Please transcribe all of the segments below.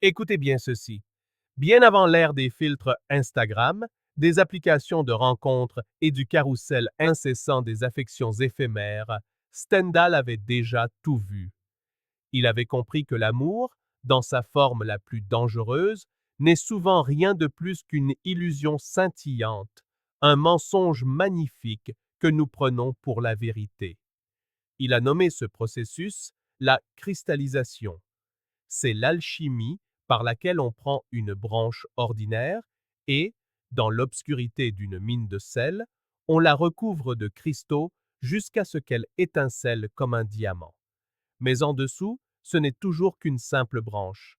Écoutez bien ceci. Bien avant l'ère des filtres Instagram, des applications de rencontres et du carrousel incessant des affections éphémères, Stendhal avait déjà tout vu. Il avait compris que l'amour, dans sa forme la plus dangereuse, n'est souvent rien de plus qu'une illusion scintillante, un mensonge magnifique que nous prenons pour la vérité. Il a nommé ce processus la cristallisation. C'est l'alchimie par laquelle on prend une branche ordinaire et, dans l'obscurité d'une mine de sel, on la recouvre de cristaux jusqu'à ce qu'elle étincelle comme un diamant. Mais en dessous, ce n'est toujours qu'une simple branche.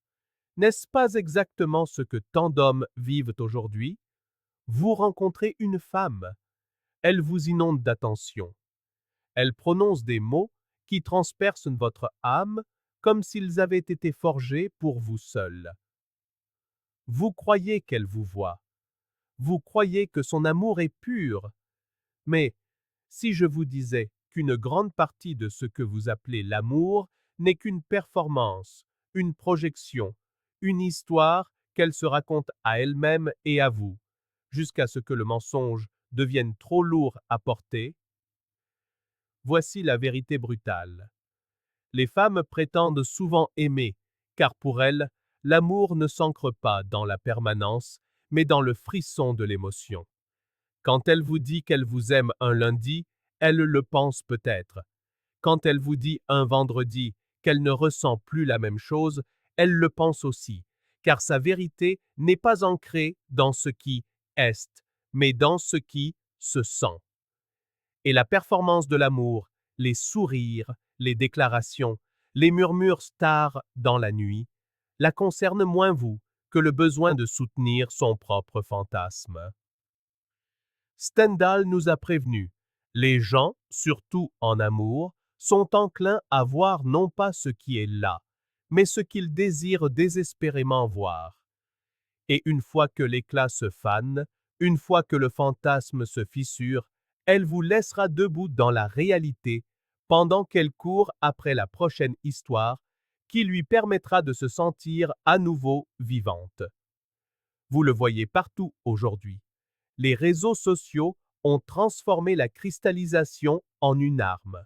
N'est-ce pas exactement ce que tant d'hommes vivent aujourd'hui? Vous rencontrez une femme, elle vous inonde d'attention. Elle prononce des mots qui transpercent votre âme comme s'ils avaient été forgés pour vous seul. Vous croyez qu'elle vous voit. Vous croyez que son amour est pur. Mais si je vous disais qu'une grande partie de ce que vous appelez l'amour n'est qu'une performance, une projection, une histoire qu'elle se raconte à elle-même et à vous, jusqu'à ce que le mensonge devienne trop lourd à porter, voici la vérité brutale. Les femmes prétendent souvent aimer, car pour elles, l'amour ne s'ancre pas dans la permanence, mais dans le frisson de l'émotion. Quand elle vous dit qu'elle vous aime un lundi, elle le pense peut-être. Quand elle vous dit un vendredi qu'elle ne ressent plus la même chose, elle le pense aussi, car sa vérité n'est pas ancrée dans ce qui est, mais dans ce qui se sent. Et la performance de l'amour, les sourires, les déclarations, les murmures stars dans la nuit, la concernent moins vous que le besoin de soutenir son propre fantasme. Stendhal nous a prévenus. Les gens, surtout en amour, sont enclins à voir non pas ce qui est là, mais ce qu'ils désirent désespérément voir. Et une fois que l'éclat se fane, une fois que le fantasme se fissure, elle vous laissera debout dans la réalité pendant qu'elle court après la prochaine histoire qui lui permettra de se sentir à nouveau vivante. Vous le voyez partout aujourd'hui. Les réseaux sociaux ont transformé la cristallisation en une arme.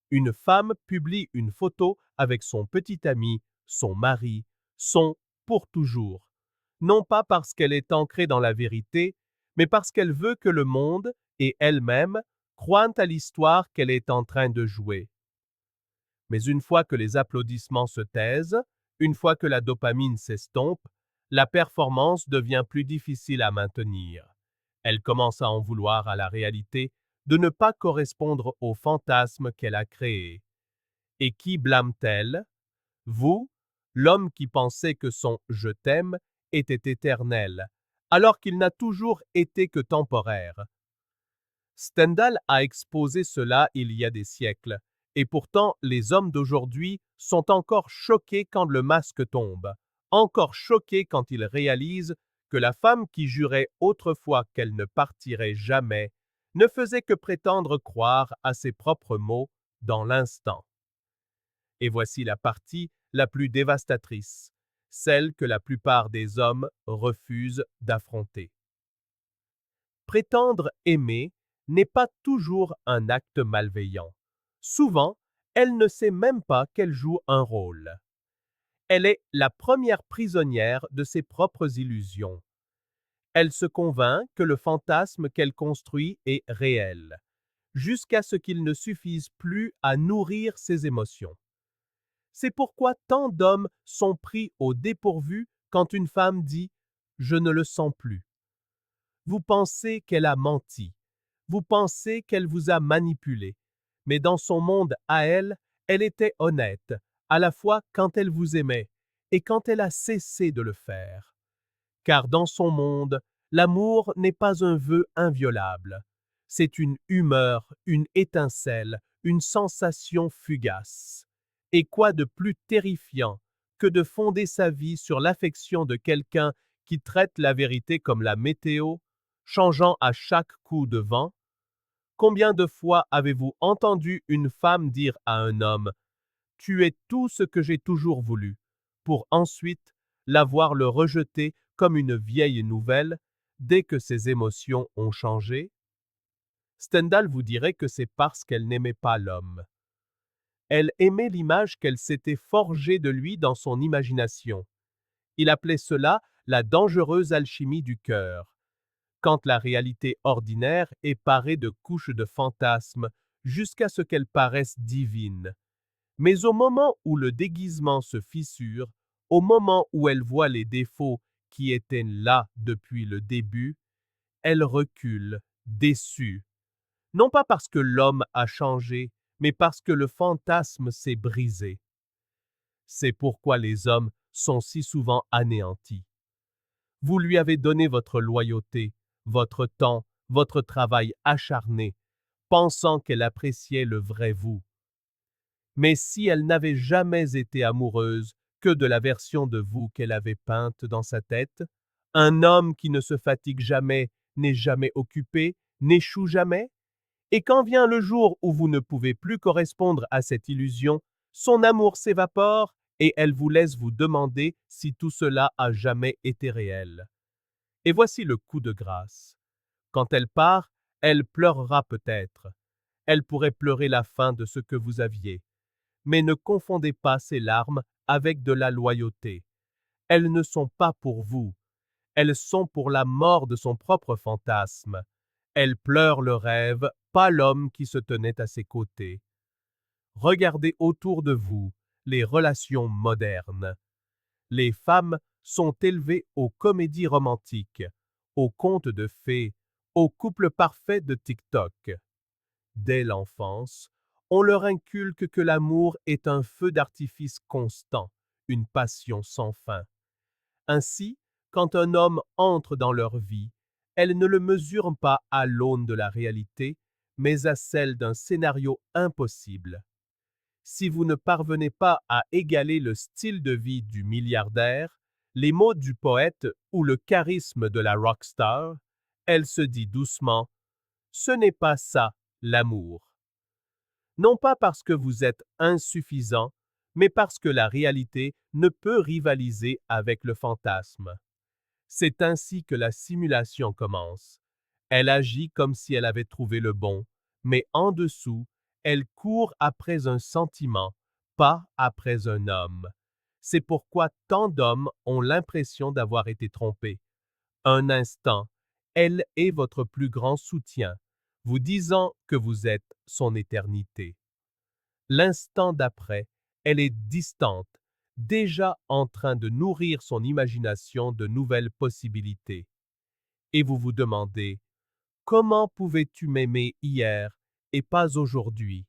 Une femme publie une photo avec son petit ami, son mari, son pour toujours. Non pas parce qu'elle est ancrée dans la vérité, mais parce qu'elle veut que le monde et elle-même croient à l'histoire qu'elle est en train de jouer. Mais une fois que les applaudissements se taisent, une fois que la dopamine s'estompe, la performance devient plus difficile à maintenir. Elle commence à en vouloir à la réalité de ne pas correspondre au fantasme qu'elle a créé. Et qui blâme-t-elle? Vous, l'homme qui pensait que son je t'aime était éternel, alors qu'il n'a toujours été que temporaire. Stendhal a exposé cela il y a des siècles, et pourtant les hommes d'aujourd'hui sont encore choqués quand le masque tombe, encore choqués quand ils réalisent que la femme qui jurait autrefois qu'elle ne partirait jamais ne faisait que prétendre croire à ses propres mots dans l'instant. Et voici la partie la plus dévastatrice, celle que la plupart des hommes refusent d'affronter. Prétendre aimer n'est pas toujours un acte malveillant. Souvent, elle ne sait même pas qu'elle joue un rôle. Elle est la première prisonnière de ses propres illusions. Elle se convainc que le fantasme qu'elle construit est réel, jusqu'à ce qu'il ne suffise plus à nourrir ses émotions. C'est pourquoi tant d'hommes sont pris au dépourvu quand une femme dit ⁇ Je ne le sens plus ⁇ Vous pensez qu'elle a menti, vous pensez qu'elle vous a manipulé, mais dans son monde à elle, elle était honnête, à la fois quand elle vous aimait et quand elle a cessé de le faire. Car dans son monde, l'amour n'est pas un vœu inviolable, c'est une humeur, une étincelle, une sensation fugace. Et quoi de plus terrifiant que de fonder sa vie sur l'affection de quelqu'un qui traite la vérité comme la météo, changeant à chaque coup de vent? Combien de fois avez-vous entendu une femme dire à un homme ⁇ Tu es tout ce que j'ai toujours voulu ⁇ pour ensuite la voir le rejeter comme une vieille nouvelle dès que ses émotions ont changé? Stendhal vous dirait que c'est parce qu'elle n'aimait pas l'homme. Elle aimait l'image qu'elle s'était forgée de lui dans son imagination. Il appelait cela la dangereuse alchimie du cœur, quand la réalité ordinaire est parée de couches de fantasmes jusqu'à ce qu'elle paraisse divine. Mais au moment où le déguisement se fissure, au moment où elle voit les défauts qui étaient là depuis le début, elle recule, déçue. Non pas parce que l'homme a changé, mais parce que le fantasme s'est brisé. C'est pourquoi les hommes sont si souvent anéantis. Vous lui avez donné votre loyauté, votre temps, votre travail acharné, pensant qu'elle appréciait le vrai vous. Mais si elle n'avait jamais été amoureuse que de la version de vous qu'elle avait peinte dans sa tête, un homme qui ne se fatigue jamais, n'est jamais occupé, n'échoue jamais, et quand vient le jour où vous ne pouvez plus correspondre à cette illusion, son amour s'évapore et elle vous laisse vous demander si tout cela a jamais été réel. Et voici le coup de grâce. Quand elle part, elle pleurera peut-être. Elle pourrait pleurer la fin de ce que vous aviez. Mais ne confondez pas ces larmes avec de la loyauté. Elles ne sont pas pour vous. Elles sont pour la mort de son propre fantasme. Elle pleure le rêve, pas l'homme qui se tenait à ses côtés. Regardez autour de vous les relations modernes. Les femmes sont élevées aux comédies romantiques, aux contes de fées, aux couples parfaits de TikTok. Dès l'enfance, on leur inculque que l'amour est un feu d'artifice constant, une passion sans fin. Ainsi, quand un homme entre dans leur vie, elles ne le mesurent pas à l'aune de la réalité, mais à celle d'un scénario impossible. Si vous ne parvenez pas à égaler le style de vie du milliardaire, les mots du poète ou le charisme de la rockstar, elle se dit doucement « Ce n'est pas ça, l'amour ». Non pas parce que vous êtes insuffisant, mais parce que la réalité ne peut rivaliser avec le fantasme. C'est ainsi que la simulation commence. Elle agit comme si elle avait trouvé le bon, mais en dessous, elle court après un sentiment, pas après un homme. C'est pourquoi tant d'hommes ont l'impression d'avoir été trompés. Un instant, elle est votre plus grand soutien, vous disant que vous êtes son éternité. L'instant d'après, elle est distante, déjà en train de nourrir son imagination de nouvelles possibilités. Et vous vous demandez, comment pouvais-tu m'aimer hier et pas aujourd'hui?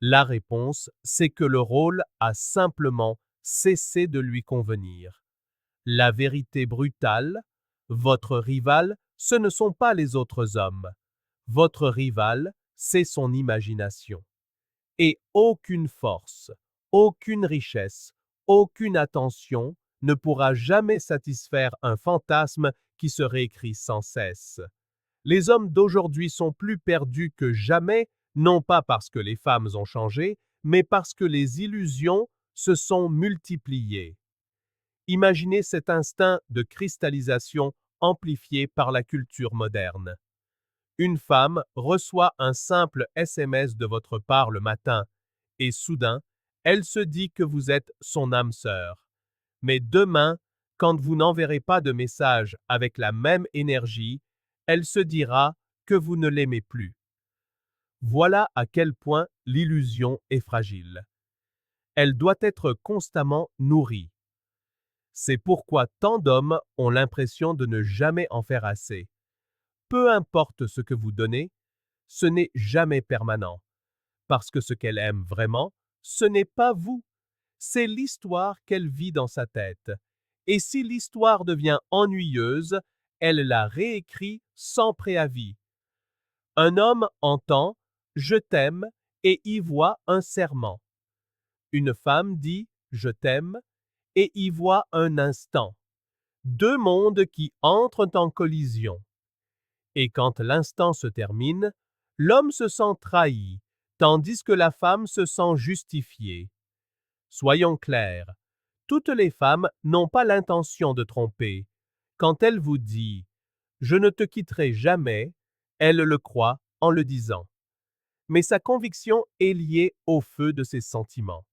La réponse, c'est que le rôle a simplement cessé de lui convenir. La vérité brutale, votre rival, ce ne sont pas les autres hommes. Votre rival, c'est son imagination. Et aucune force, aucune richesse, aucune attention ne pourra jamais satisfaire un fantasme qui se réécrit sans cesse. Les hommes d'aujourd'hui sont plus perdus que jamais, non pas parce que les femmes ont changé, mais parce que les illusions se sont multipliées. Imaginez cet instinct de cristallisation amplifié par la culture moderne. Une femme reçoit un simple SMS de votre part le matin et soudain, elle se dit que vous êtes son âme sœur. Mais demain, quand vous n'enverrez pas de message avec la même énergie, elle se dira que vous ne l'aimez plus. Voilà à quel point l'illusion est fragile. Elle doit être constamment nourrie. C'est pourquoi tant d'hommes ont l'impression de ne jamais en faire assez. Peu importe ce que vous donnez, ce n'est jamais permanent. Parce que ce qu'elle aime vraiment, ce n'est pas vous. C'est l'histoire qu'elle vit dans sa tête. Et si l'histoire devient ennuyeuse, elle la réécrit sans préavis. Un homme entend « je t'aime » et y voit un serment. Une femme dit « je t'aime » et y voit un instant. Deux mondes qui entrent en collision. Et quand l'instant se termine, l'homme se sent trahi, tandis que la femme se sent justifiée. Soyons clairs, toutes les femmes n'ont pas l'intention de tromper. Quand elle vous dit « Je ne te quitterai jamais », elle le croit en le disant. Mais sa conviction est liée au feu de ses sentiments.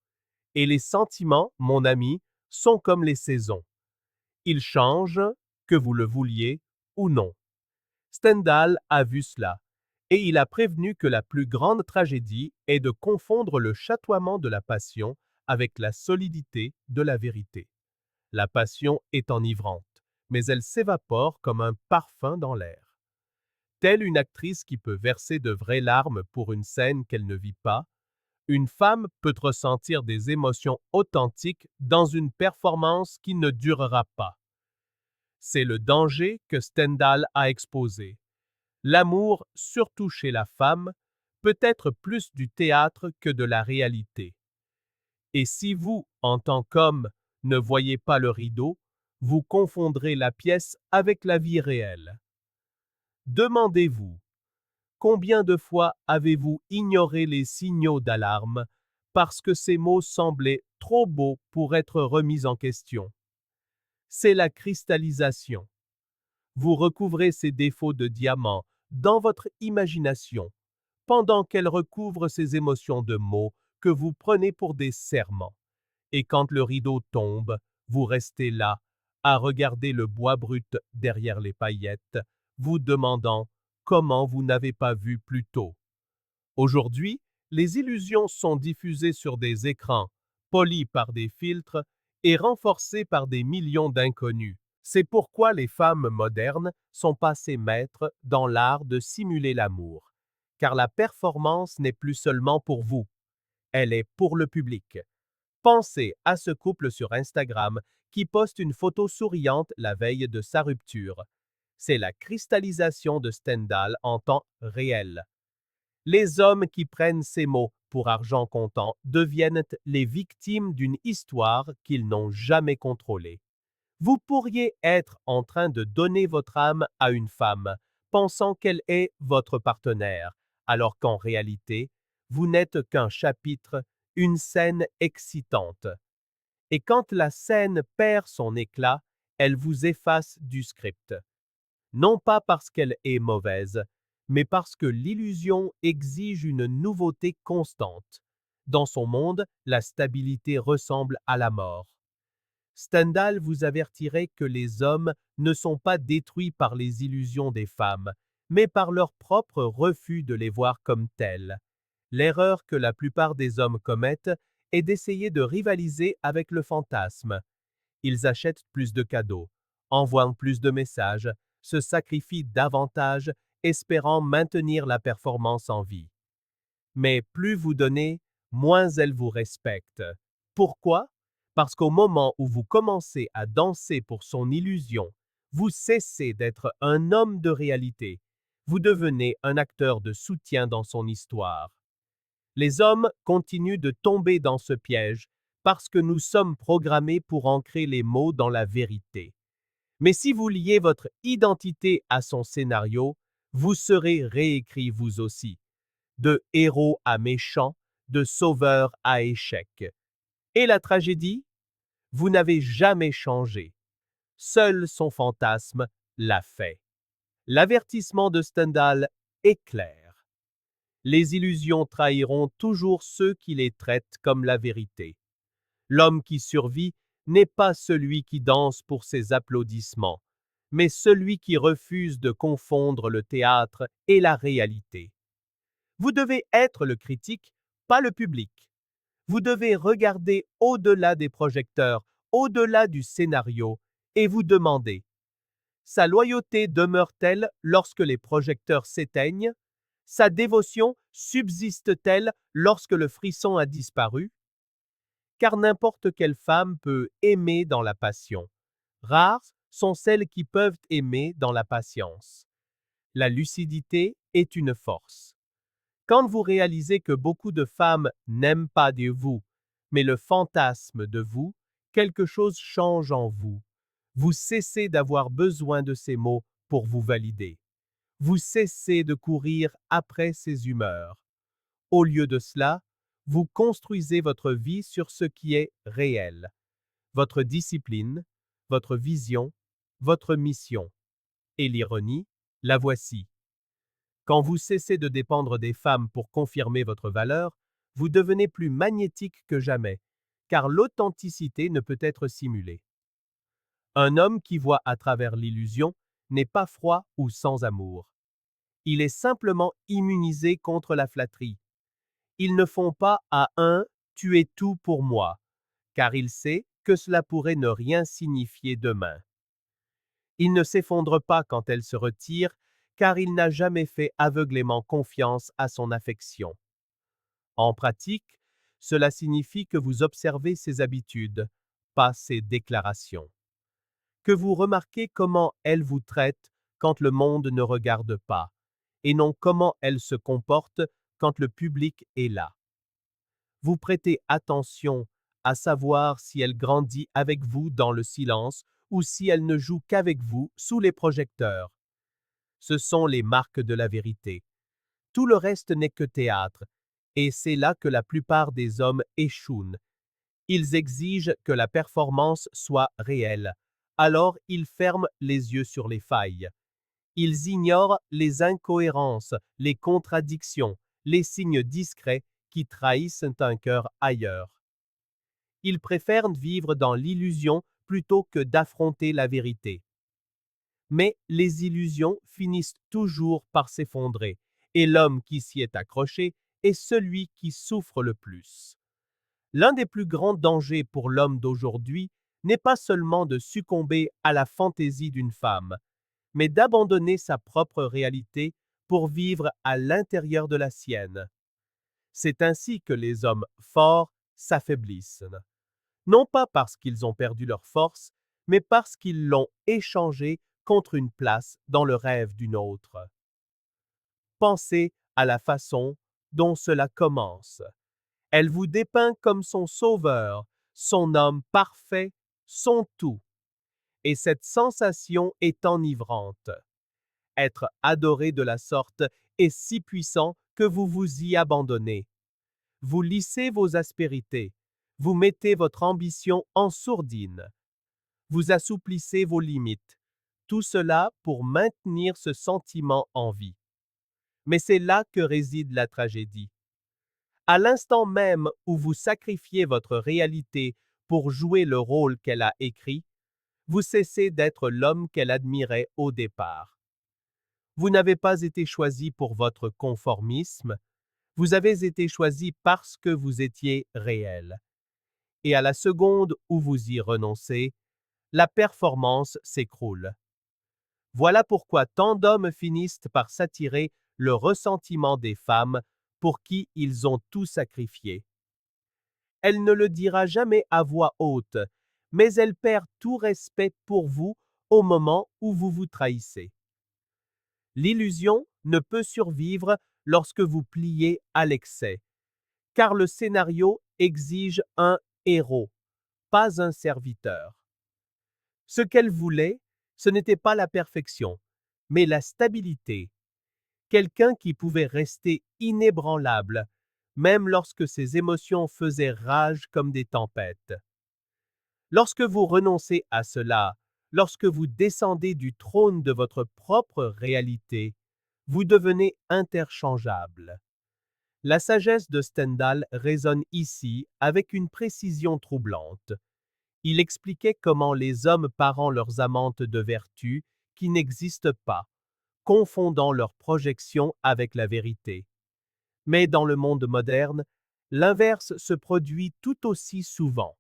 Et les sentiments, mon ami, sont comme les saisons. Ils changent, que vous le vouliez ou non. Stendhal a vu cela, et il a prévenu que la plus grande tragédie est de confondre le chatoiement de la passion avec la solidité de la vérité. La passion est enivrante, mais elle s'évapore comme un parfum dans l'air. Telle une actrice qui peut verser de vraies larmes pour une scène qu'elle ne vit pas, une femme peut ressentir des émotions authentiques dans une performance qui ne durera pas. C'est le danger que Stendhal a exposé. L'amour, surtout chez la femme, peut être plus du théâtre que de la réalité. Et si vous, en tant qu'homme, ne voyez pas le rideau, vous confondrez la pièce avec la vie réelle. Demandez-vous, combien de fois avez-vous ignoré les signaux d'alarme parce que ces mots semblaient trop beaux pour être remis en question? C'est la cristallisation. Vous recouvrez ces défauts de diamant dans votre imagination, pendant qu'elle recouvre ces émotions de mots que vous prenez pour des serments. Et quand le rideau tombe, vous restez là, à regarder le bois brut derrière les paillettes, vous demandant comment vous n'avez pas vu plus tôt. Aujourd'hui, les illusions sont diffusées sur des écrans, polies par des filtres et renforcées par des millions d'inconnus. C'est pourquoi les femmes modernes sont passées maîtres dans l'art de simuler l'amour, car la performance n'est plus seulement pour vous, elle est pour le public. Pensez à ce couple sur Instagram qui poste une photo souriante la veille de sa rupture. C'est la cristallisation de Stendhal en temps réel. Les hommes qui prennent ces mots pour argent comptant deviennent les victimes d'une histoire qu'ils n'ont jamais contrôlée. Vous pourriez être en train de donner votre âme à une femme, pensant qu'elle est votre partenaire, alors qu'en réalité, vous n'êtes qu'un chapitre, une scène excitante. Et quand la scène perd son éclat, elle vous efface du script. Non pas parce qu'elle est mauvaise, mais parce que l'illusion exige une nouveauté constante. Dans son monde, la stabilité ressemble à la mort. Stendhal vous avertirait que les hommes ne sont pas détruits par les illusions des femmes, mais par leur propre refus de les voir comme telles. L'erreur que la plupart des hommes commettent est d'essayer de rivaliser avec le fantasme. Ils achètent plus de cadeaux, envoient plus de messages, se sacrifient davantage, espérant maintenir la performance en vie. Mais plus vous donnez, moins elle vous respecte. Pourquoi? Parce qu'au moment où vous commencez à danser pour son illusion, vous cessez d'être un homme de réalité. Vous devenez un acteur de soutien dans son histoire. Les hommes continuent de tomber dans ce piège parce que nous sommes programmés pour ancrer les mots dans la vérité. Mais si vous liez votre identité à son scénario, vous serez réécrit vous aussi, de héros à méchant, de sauveur à échec. Et la tragédie? Vous n'avez jamais changé. Seul son fantasme l'a fait. L'avertissement de Stendhal est clair. Les illusions trahiront toujours ceux qui les traitent comme la vérité. L'homme qui survit n'est pas celui qui danse pour ses applaudissements, mais celui qui refuse de confondre le théâtre et la réalité. Vous devez être le critique, pas le public. Vous devez regarder au-delà des projecteurs, au-delà du scénario, et vous demander, sa loyauté demeure-t-elle lorsque les projecteurs s'éteignent? Sa dévotion subsiste-t-elle lorsque le frisson a disparu? Car n'importe quelle femme peut aimer dans la passion. Rares sont celles qui peuvent aimer dans la patience. La lucidité est une force. Quand vous réalisez que beaucoup de femmes n'aiment pas de vous, mais le fantasme de vous, quelque chose change en vous. Vous cessez d'avoir besoin de ces mots pour vous valider. Vous cessez de courir après ces humeurs. Au lieu de cela, vous construisez votre vie sur ce qui est réel, votre discipline, votre vision, votre mission. Et l'ironie, la voici. Quand vous cessez de dépendre des femmes pour confirmer votre valeur, vous devenez plus magnétique que jamais, car l'authenticité ne peut être simulée. Un homme qui voit à travers l'illusion n'est pas froid ou sans amour. Il est simplement immunisé contre la flatterie. Ils ne font pas à un Tu es tout pour moi, car il sait que cela pourrait ne rien signifier demain. Il ne s'effondre pas quand elle se retire, car il n'a jamais fait aveuglément confiance à son affection. En pratique, cela signifie que vous observez ses habitudes, pas ses déclarations. Que vous remarquez comment elle vous traite quand le monde ne regarde pas, et non comment elle se comporte quand le public est là. Vous prêtez attention à savoir si elle grandit avec vous dans le silence ou si elle ne joue qu'avec vous sous les projecteurs. Ce sont les marques de la vérité. Tout le reste n'est que théâtre, et c'est là que la plupart des hommes échouent. Ils exigent que la performance soit réelle, alors ils ferment les yeux sur les failles. Ils ignorent les incohérences, les contradictions, les signes discrets qui trahissent un cœur ailleurs. Ils préfèrent vivre dans l'illusion plutôt que d'affronter la vérité. Mais les illusions finissent toujours par s'effondrer, et l'homme qui s'y est accroché est celui qui souffre le plus. L'un des plus grands dangers pour l'homme d'aujourd'hui n'est pas seulement de succomber à la fantaisie d'une femme, mais d'abandonner sa propre réalité pour vivre à l'intérieur de la sienne. C'est ainsi que les hommes forts s'affaiblissent. Non pas parce qu'ils ont perdu leur force, mais parce qu'ils l'ont échangée contre une place dans le rêve d'une autre. Pensez à la façon dont cela commence. Elle vous dépeint comme son sauveur, son homme parfait, son tout. Et cette sensation est enivrante. Être adoré de la sorte est si puissant que vous vous y abandonnez. Vous lissez vos aspérités, vous mettez votre ambition en sourdine, vous assouplissez vos limites, tout cela pour maintenir ce sentiment en vie. Mais c'est là que réside la tragédie. À l'instant même où vous sacrifiez votre réalité pour jouer le rôle qu'elle a écrit, vous cessez d'être l'homme qu'elle admirait au départ. Vous n'avez pas été choisi pour votre conformisme, vous avez été choisi parce que vous étiez réel. Et à la seconde où vous y renoncez, la performance s'écroule. Voilà pourquoi tant d'hommes finissent par s'attirer le ressentiment des femmes pour qui ils ont tout sacrifié. Elle ne le dira jamais à voix haute, mais elle perd tout respect pour vous au moment où vous vous trahissez. L'illusion ne peut survivre lorsque vous pliez à l'excès, car le scénario exige un héros, pas un serviteur. Ce qu'elle voulait, ce n'était pas la perfection, mais la stabilité. Quelqu'un qui pouvait rester inébranlable, même lorsque ses émotions faisaient rage comme des tempêtes. Lorsque vous renoncez à cela, lorsque vous descendez du trône de votre propre réalité, vous devenez interchangeable. La sagesse de Stendhal résonne ici avec une précision troublante. Il expliquait comment les hommes parent leurs amantes de vertu qui n'existent pas, confondant leurs projections avec la vérité. Mais dans le monde moderne, l'inverse se produit tout aussi souvent.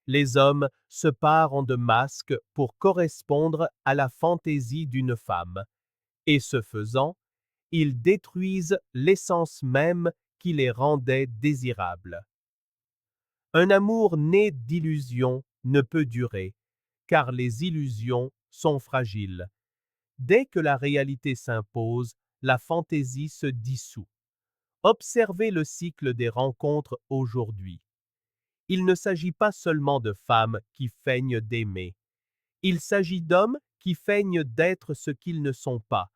Les hommes se parent de masques pour correspondre à la fantaisie d'une femme, et ce faisant, ils détruisent l'essence même qui les rendait désirables. Un amour né d'illusions ne peut durer, car les illusions sont fragiles. Dès que la réalité s'impose, la fantaisie se dissout. Observez le cycle des rencontres aujourd'hui. Il ne s'agit pas seulement de femmes qui feignent d'aimer. Il s'agit d'hommes qui feignent d'être ce qu'ils ne sont pas,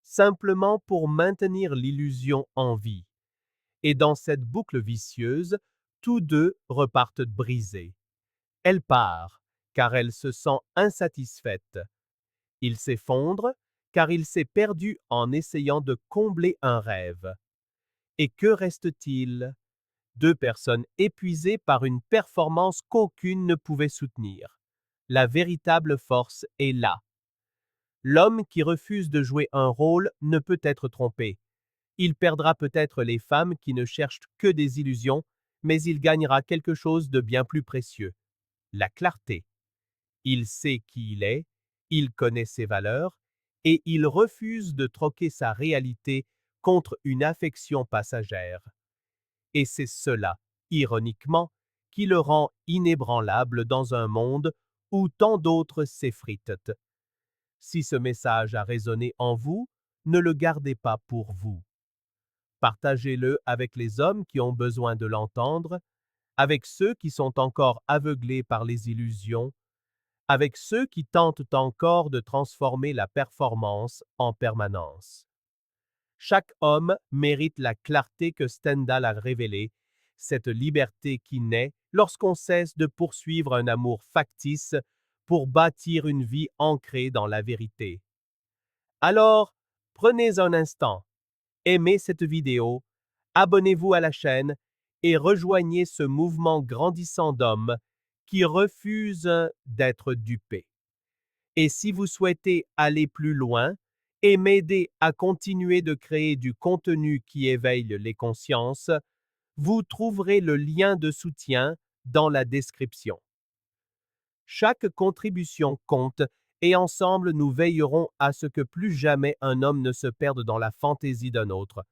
simplement pour maintenir l'illusion en vie. Et dans cette boucle vicieuse, tous deux repartent brisés. Elle part, car elle se sent insatisfaite. Il s'effondre, car il s'est perdu en essayant de combler un rêve. Et que reste-t-il? Deux personnes épuisées par une performance qu'aucune ne pouvait soutenir. La véritable force est là. L'homme qui refuse de jouer un rôle ne peut être trompé. Il perdra peut-être les femmes qui ne cherchent que des illusions, mais il gagnera quelque chose de bien plus précieux, la clarté. Il sait qui il est, il connaît ses valeurs, et il refuse de troquer sa réalité contre une affection passagère. Et c'est cela, ironiquement, qui le rend inébranlable dans un monde où tant d'autres s'effritent. Si ce message a résonné en vous, ne le gardez pas pour vous. Partagez-le avec les hommes qui ont besoin de l'entendre, avec ceux qui sont encore aveuglés par les illusions, avec ceux qui tentent encore de transformer la performance en permanence. Chaque homme mérite la clarté que Stendhal a révélée, cette liberté qui naît lorsqu'on cesse de poursuivre un amour factice pour bâtir une vie ancrée dans la vérité. Alors, prenez un instant, aimez cette vidéo, abonnez-vous à la chaîne et rejoignez ce mouvement grandissant d'hommes qui refusent d'être dupés. Et si vous souhaitez aller plus loin et m'aider à continuer de créer du contenu qui éveille les consciences, vous trouverez le lien de soutien dans la description. Chaque contribution compte et ensemble nous veillerons à ce que plus jamais un homme ne se perde dans la fantaisie d'un autre.